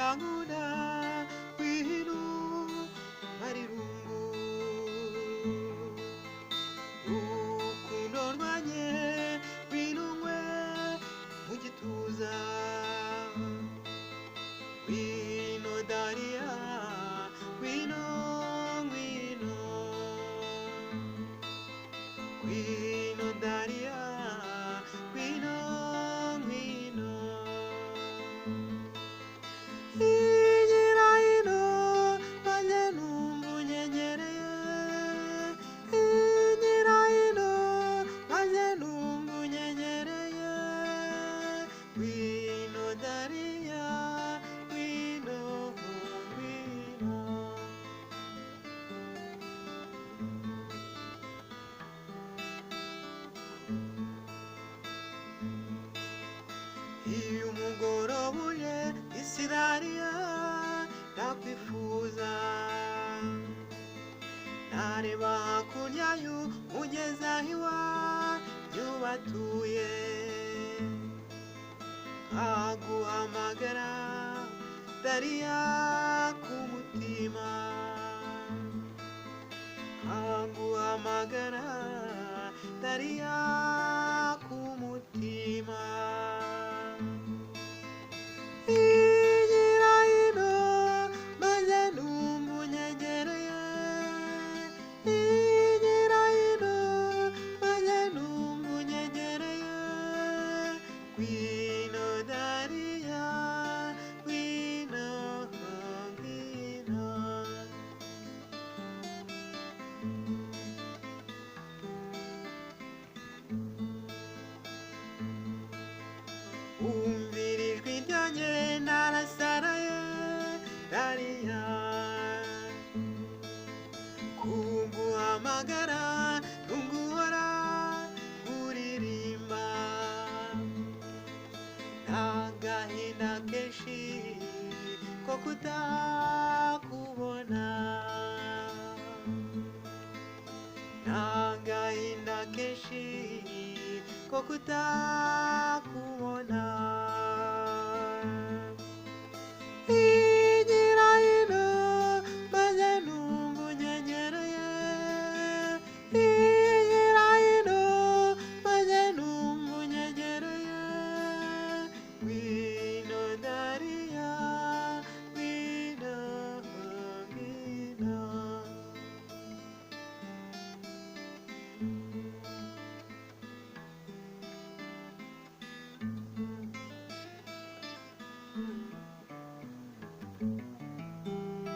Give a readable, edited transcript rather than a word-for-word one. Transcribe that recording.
urankunda ngwino marirungu rukundo rwanye ngwino nkwe mu gituza ngwino Dariya ngwino ngwino ngwino Dariya ngwino ngwino igira hino maze numva unyegereye igira hino maze numva unyegereye ngwino Dariya ngwino ngwino iyo umugoroba uje isi Dariya ndakwifuza nareba hakurya y'umugezi aho iwanyu batuye nkaguhamagara Dariya ku mutima nkaguhamagara Dariya ku mutima igira hino maze numva unyegereye igira hino maze numva unyegereye ngwino Dariya ngwino ngwino umvira ijwi ryanjye narasaraye Dariya kuguhamagara ntuguhora uririmba n'agahinda kenshi ko kutakubona n'agahinda kenshi ko kutakubona